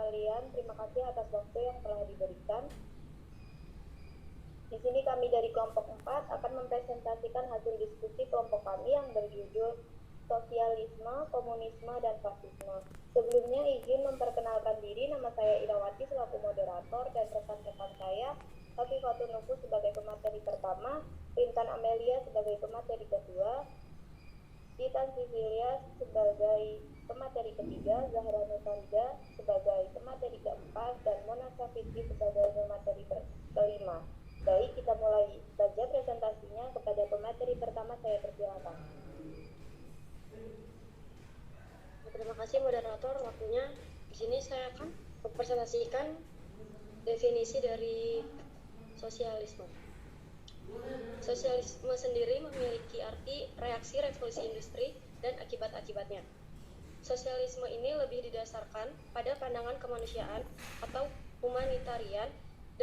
sekalian, terima kasih atas waktu yang telah diberikan. Di sini kami dari kelompok 4 akan mempresentasikan hasil diskusi kelompok kami yang berjudul Sosialisme, Komunisme, dan Fasisme. Sebelumnya izin memperkenalkan diri, nama saya Irawati selaku moderator dan rekan-rekan saya, Hafifatul Nufus sebagai pemateri pertama, Rintan Amelia sebagai pemateri kedua, Titan Cecilia sebagai pemateri ketiga, Zahra Nufarida sebagai pemateri keempat, dan Mona Safitri sebagai pemateri kelima. Baik, kita mulai saja presentasinya. Kepada pemateri pertama saya persilakan. Terima kasih moderator waktunya. Di sini saya akan mempresentasikan definisi dari sosialisme. Sosialisme sendiri memiliki arti reaksi revolusi industri dan akibat-akibatnya. Sosialisme ini lebih didasarkan pada pandangan kemanusiaan atau humanitarian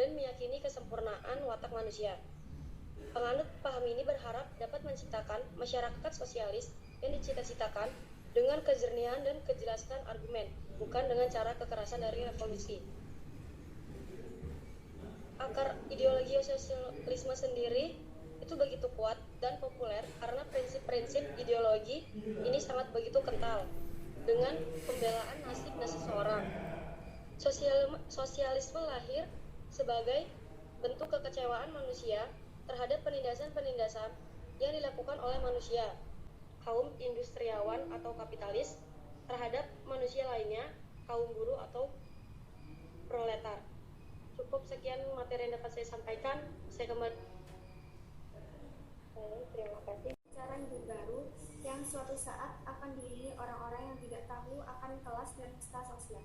dan meyakini kesempurnaan watak manusia. Penganut paham ini berharap dapat menciptakan masyarakat sosialis yang dicita-citakan dengan kejernihan dan kejelasan argumen, bukan dengan cara kekerasan dari revolusi. Akar ideologi sosialisme sendiri itu begitu kuat dan populer karena prinsip-prinsip ideologi ini sangat begitu kental dengan pembelaan nasib seseorang. Sosialisme lahir sebagai bentuk kekecewaan manusia terhadap penindasan-penindasan yang dilakukan oleh manusia, kaum industriawan atau kapitalis, terhadap manusia lainnya, kaum buruh atau proletar. Cukup sekian materi yang dapat saya sampaikan. Saya kembali. Terima kasih. Cara hidup baru yang suatu saat akan diiringi orang-orang yang tidak tahu akan kelas dan kasta sosial.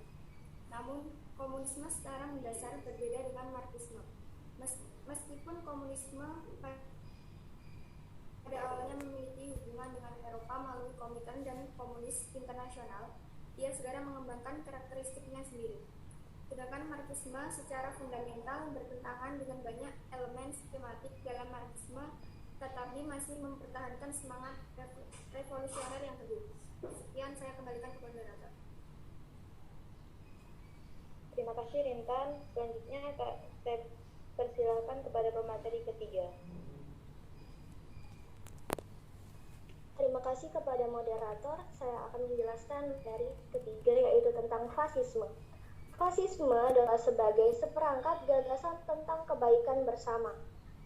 Namun, komunisme secara mendasar berbeda dengan marxisme. Meskipun komunisme pada awalnya memiliki hubungan dengan Eropa melalui Komintern dan Komunis Internasional, ia segera mengembangkan karakteristiknya sendiri. Sedangkan marxisme secara fundamental bertentangan dengan banyak elemen sistematik dalam marxisme, tetapi masih mempertahankan semangat revolusioner yang teguh. Sekian, saya kembalikan ke moderator. Terima kasih Rintan. Selanjutnya saya persilakan kepada pemateri ketiga. Terima kasih kepada moderator. Saya akan menjelaskan materi ketiga, yaitu tentang fasisme. Fasisme adalah sebagai seperangkat gagasan tentang kebaikan bersama.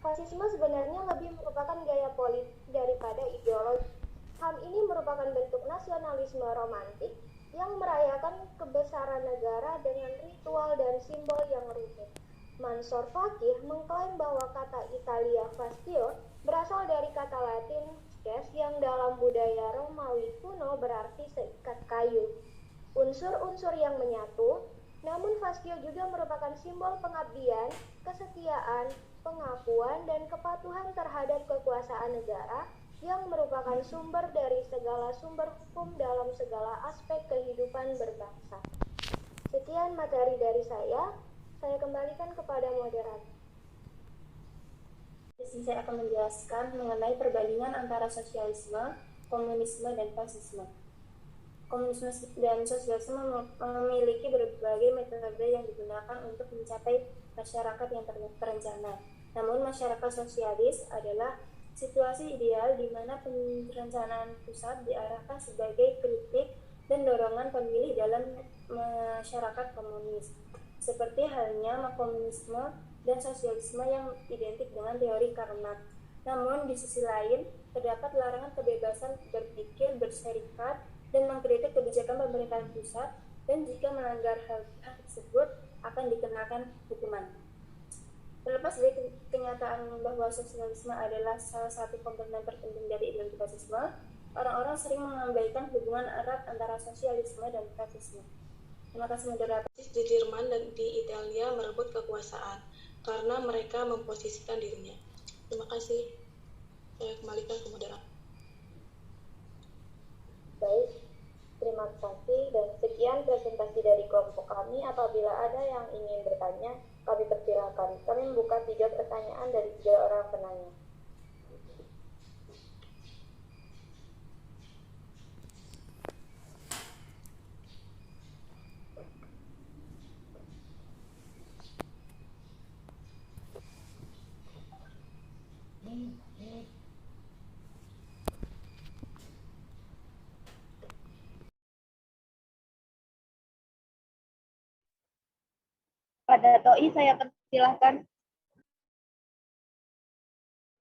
Fasisme sebenarnya lebih merupakan gaya politik daripada ideologi. Hal ini merupakan bentuk nasionalisme romantik yang merayakan kebesaran negara dengan ritual dan simbol yang rumit. Mansur Fakih mengklaim bahwa kata Italia fastio berasal dari kata Latin fasces yang dalam budaya Romawi kuno berarti seikat kayu. Unsur-unsur yang menyatu, namun fastio juga merupakan simbol pengabdian, kesetiaan, pengakuan, dan kepatuhan terhadap kekuasaan negara yang merupakan sumber dari segala sumber hukum dalam segala aspek kehidupan berbangsa. Sekian materi dari saya kembalikan kepada moderator. Di sini saya akan menjelaskan mengenai perbandingan antara sosialisme, komunisme, dan fasisme. Komunisme dan sosialisme memiliki berbagai metode yang digunakan untuk mencapai masyarakat yang terencana. Namun masyarakat sosialis adalah situasi ideal di mana perencanaan pusat diarahkan sebagai kritik dan dorongan pemilih dalam masyarakat komunis. Seperti halnya komunisme dan sosialisme yang identik dengan teori Karl Marx. Namun di sisi lain terdapat larangan kebebasan berpikir, berserikat, dan mengkritik kebijakan pemerintahan pusat, dan jika melanggar hal tersebut akan dikenakan hukuman. Terlepas dari kenyataan bahwa sosialisme adalah salah satu komponen terpenting dari ideologi fasisme, orang-orang sering mengabaikan hubungan erat antara sosialisme dan fasisme. Terima kasih moderator. Di Jerman dan di Italia merebut kekuasaan karena mereka memposisikan dirinya. Terima kasih. Saya kembalikan ke moderator. Baik, terima kasih dan sekian presentasi dari kelompok kami. Apabila ada yang ingin bertanya, kami persilakan. Kami membuka 3 pertanyaan dari 3 orang penanya. kepada Toi, saya persilahkan.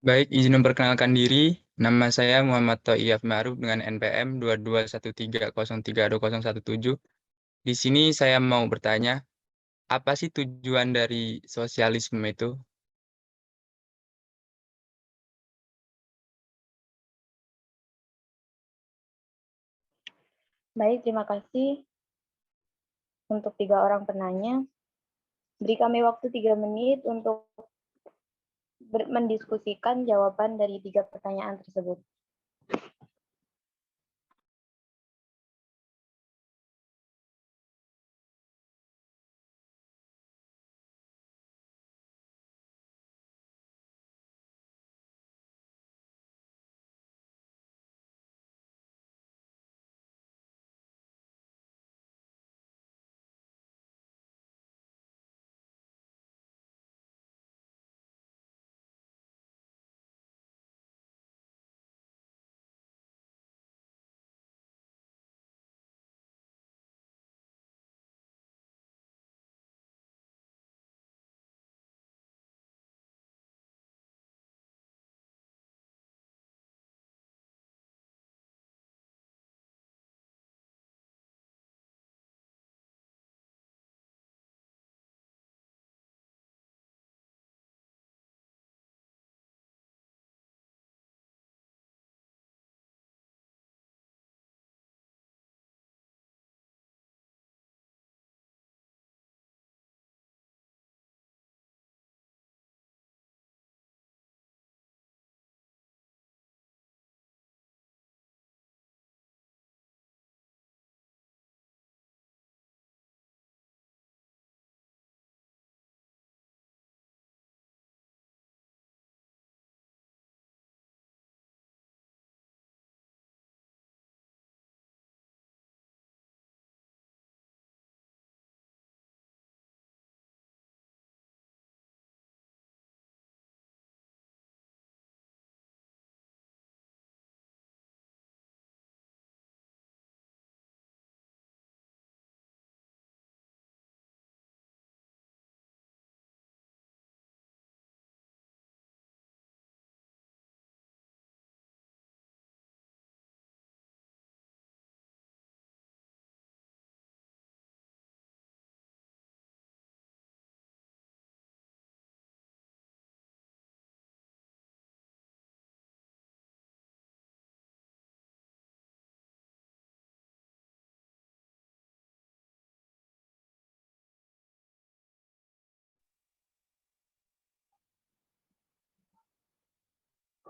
Baik, izin memperkenalkan diri. Nama saya Muhammad Thoiyaf Ma'ruf dengan NPM 2213032017. Di sini saya mau bertanya, apa sih tujuan dari sosialisme itu? Baik, terima kasih untuk 3 orang penanya. Beri kami waktu 3 menit untuk mendiskusikan jawaban dari 3 pertanyaan tersebut.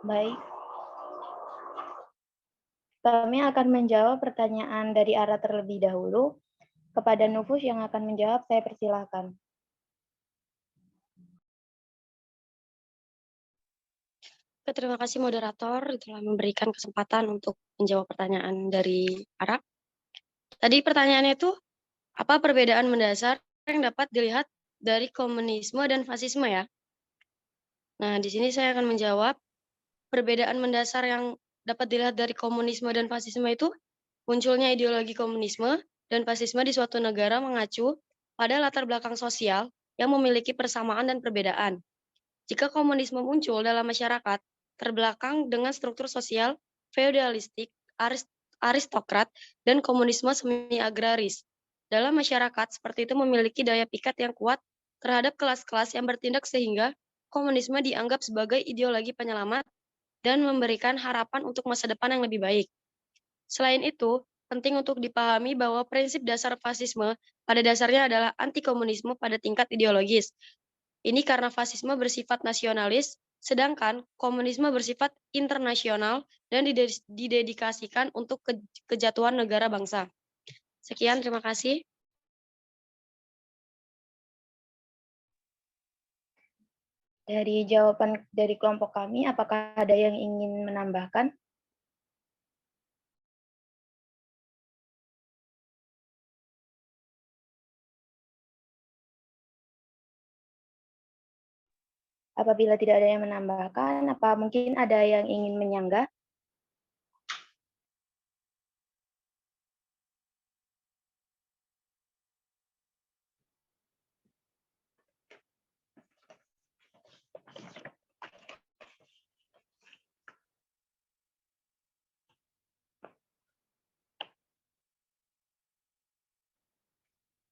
Baik. Kami akan menjawab pertanyaan dari Ara terlebih dahulu. Kepada Nufus yang akan menjawab, saya persilahkan. Terima kasih moderator telah memberikan kesempatan untuk menjawab pertanyaan dari Ara. Tadi pertanyaannya itu, apa perbedaan mendasar yang dapat dilihat dari komunisme dan fasisme ya? Nah, di sini saya akan menjawab perbedaan mendasar yang dapat dilihat dari komunisme dan fasisme itu munculnya ideologi komunisme dan fasisme di suatu negara mengacu pada latar belakang sosial yang memiliki persamaan dan perbedaan. Jika komunisme muncul dalam masyarakat terbelakang dengan struktur sosial feodalistik, aristokrat, dan komunisme semi-agraris. Dalam masyarakat seperti itu memiliki daya pikat yang kuat terhadap kelas-kelas yang bertindak sehingga komunisme dianggap sebagai ideologi penyelamat dan memberikan harapan untuk masa depan yang lebih baik. Selain itu, penting untuk dipahami bahwa prinsip dasar fasisme pada dasarnya adalah anti-komunisme pada tingkat ideologis. Ini karena fasisme bersifat nasionalis, sedangkan komunisme bersifat internasional dan didedikasikan untuk kejatuhan negara bangsa. Sekian, terima kasih. Dari jawaban dari kelompok kami, apakah ada yang ingin menambahkan? Apabila tidak ada yang menambahkan, apa mungkin ada yang ingin menyanggah?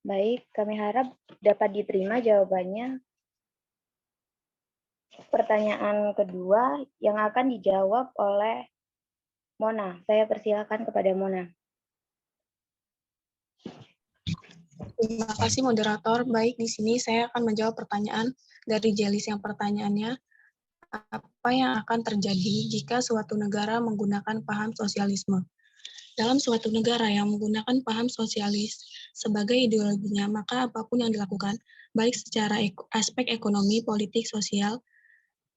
Baik, kami harap dapat diterima jawabannya. Pertanyaan kedua yang akan dijawab oleh Mona. Saya persilakan kepada Mona. Terima kasih moderator. Baik, di sini saya akan menjawab pertanyaan dari Jelis yang pertanyaannya, apa yang akan terjadi jika suatu negara menggunakan paham sosialisme? Dalam suatu negara yang menggunakan paham sosialis sebagai ideologinya, maka apapun yang dilakukan, baik secara aspek ekonomi, politik, sosial,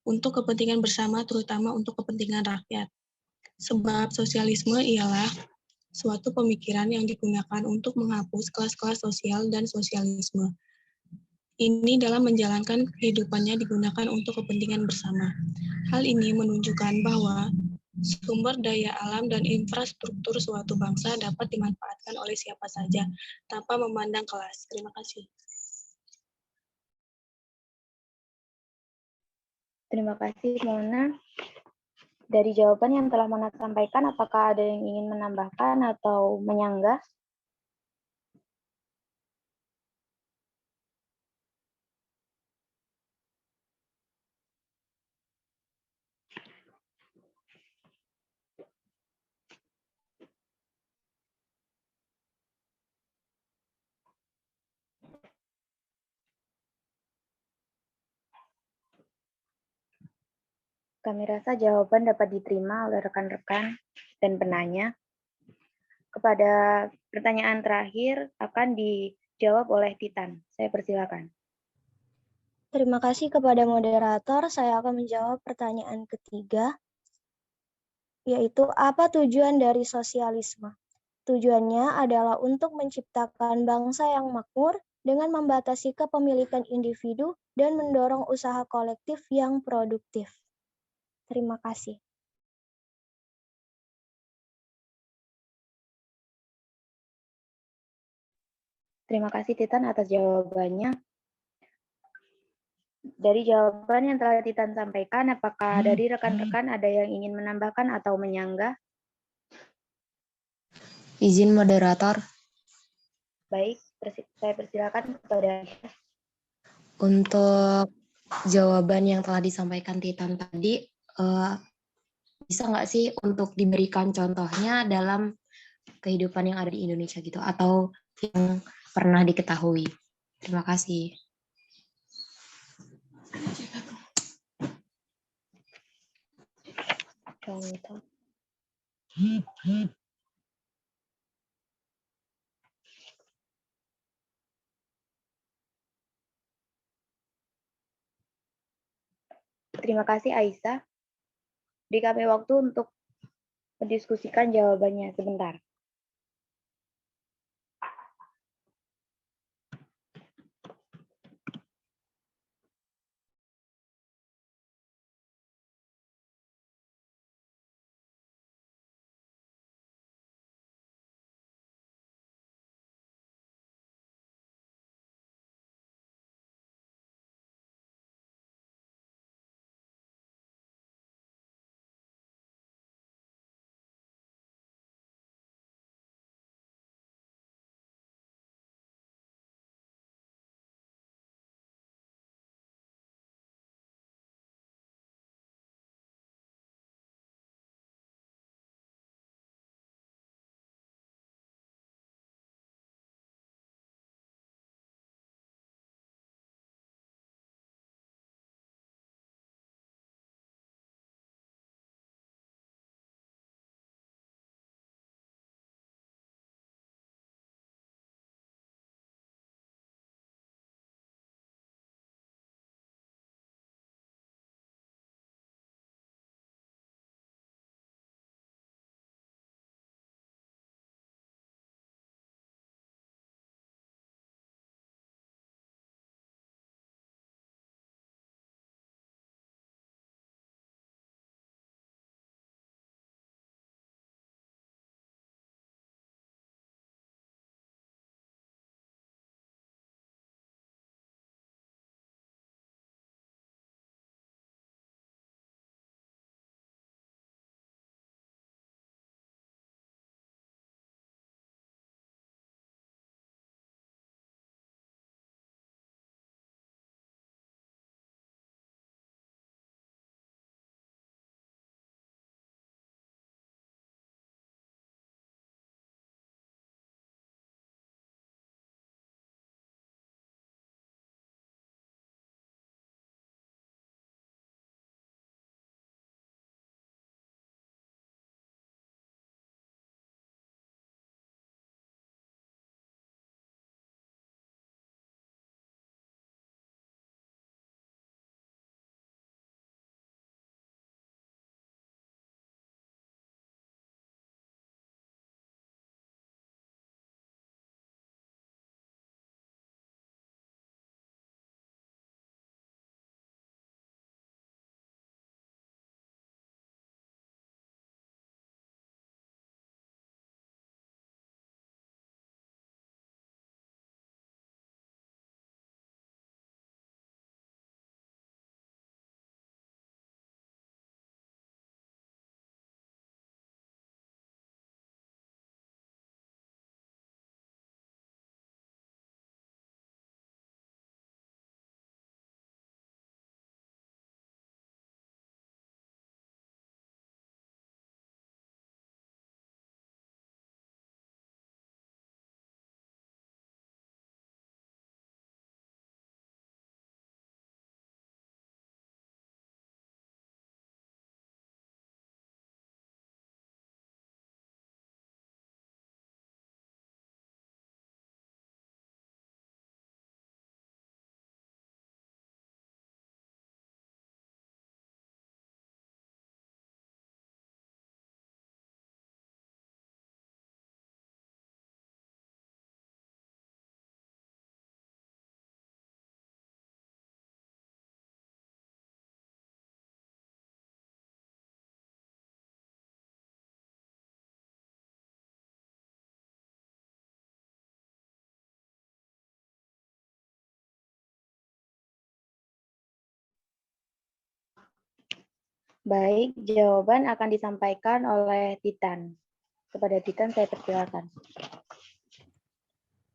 untuk kepentingan bersama, terutama untuk kepentingan rakyat. Sebab sosialisme ialah suatu pemikiran yang digunakan untuk menghapus kelas-kelas sosial dan sosialisme. Ini dalam menjalankan kehidupannya digunakan untuk kepentingan bersama. Hal ini menunjukkan bahwa sumber daya alam dan infrastruktur suatu bangsa dapat dimanfaatkan oleh siapa saja, tanpa memandang kelas. Terima kasih. Terima kasih, Mona. Dari jawaban yang telah Mona sampaikan, apakah ada yang ingin menambahkan atau menyanggah? Kami rasa jawaban dapat diterima oleh rekan-rekan dan penanya. Kepada pertanyaan terakhir akan dijawab oleh Titan. Saya persilakan. Terima kasih kepada moderator. Saya akan menjawab pertanyaan ketiga, yaitu apa tujuan dari sosialisme? Tujuannya adalah untuk menciptakan bangsa yang makmur dengan membatasi kepemilikan individu dan mendorong usaha kolektif yang produktif. Terima kasih. Terima kasih Titan atas jawabannya. Dari jawaban yang telah Titan sampaikan, apakah dari rekan-rekan ada yang ingin menambahkan atau menyanggah? Izin moderator. Baik, saya persilakan kepada Untuk jawaban yang telah disampaikan Titan tadi, bisa nggak sih untuk diberikan contohnya dalam kehidupan yang ada di Indonesia gitu, atau yang pernah diketahui? Terima kasih. contoh. Terima kasih Aisyah. Beri kami waktu untuk mendiskusikan jawabannya sebentar. Baik, jawaban akan disampaikan oleh Titan. Kepada Titan saya persilakan.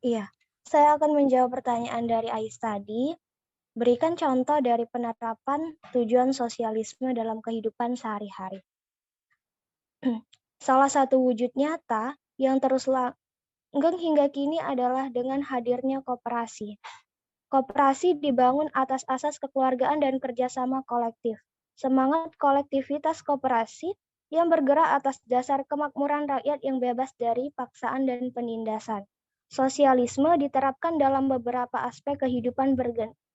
Iya, saya akan menjawab pertanyaan dari Ais tadi. Berikan contoh dari penerapan tujuan sosialisme dalam kehidupan sehari-hari. Salah satu wujud nyata yang terus langgeng hingga kini adalah dengan hadirnya koperasi. Koperasi dibangun atas asas kekeluargaan dan kerjasama kolektif. Semangat kolektivitas koperasi yang bergerak atas dasar kemakmuran rakyat yang bebas dari paksaan dan penindasan. Sosialisme diterapkan dalam beberapa aspek kehidupan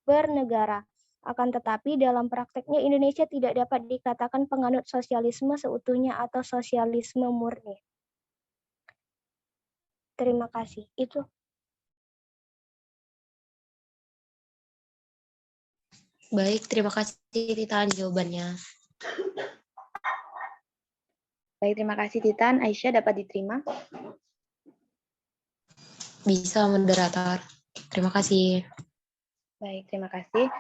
bernegara. Akan tetapi dalam prakteknya Indonesia tidak dapat dikatakan penganut sosialisme seutuhnya atau sosialisme murni. Terima kasih. Itu. Baik, terima kasih Titan jawabannya. Baik, terima kasih Titan. Aisyah dapat diterima? Bisa, moderator. Terima kasih. Baik, terima kasih.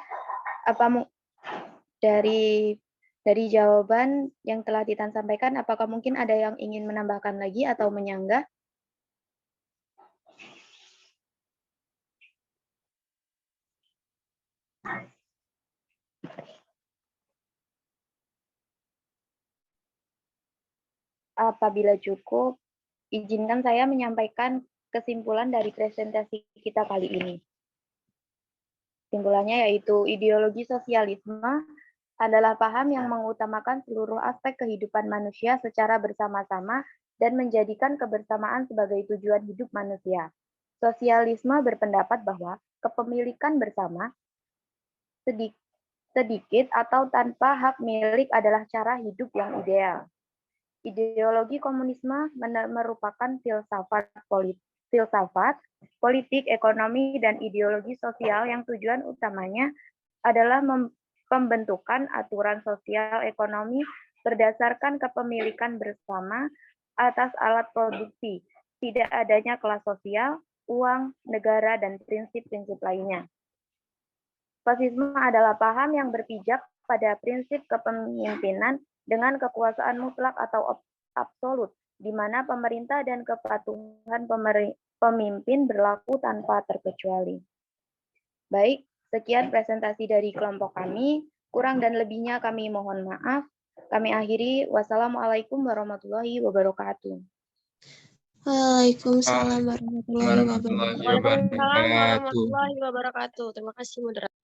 Dari jawaban yang telah Titan sampaikan, apakah mungkin ada yang ingin menambahkan lagi atau menyanggah? Apabila cukup, izinkan saya menyampaikan kesimpulan dari presentasi kita kali ini. Kesimpulannya yaitu ideologi sosialisme adalah paham yang mengutamakan seluruh aspek kehidupan manusia secara bersama-sama dan menjadikan kebersamaan sebagai tujuan hidup manusia. Sosialisme berpendapat bahwa kepemilikan bersama, sedikit atau tanpa hak milik adalah cara hidup yang ideal. Ideologi komunisme merupakan filsafat politik, ekonomi, dan ideologi sosial yang tujuan utamanya adalah pembentukan aturan sosial ekonomi berdasarkan kepemilikan bersama atas alat produksi, tidak adanya kelas sosial, uang, negara, dan prinsip-prinsip lainnya. Fasisme adalah paham yang berpijak pada prinsip kepemimpinan dengan kekuasaan mutlak atau absolut, di mana pemerintah dan kepatuhan pemimpin berlaku tanpa terkecuali. Baik, sekian presentasi dari kelompok kami. Kurang dan lebihnya kami mohon maaf. Kami akhiri. Wassalamualaikum warahmatullahi wabarakatuh. Waalaikumsalam warahmatullahi wabarakatuh. Waalaikumsalam warahmatullahi wabarakatuh. Terima kasih, moderator.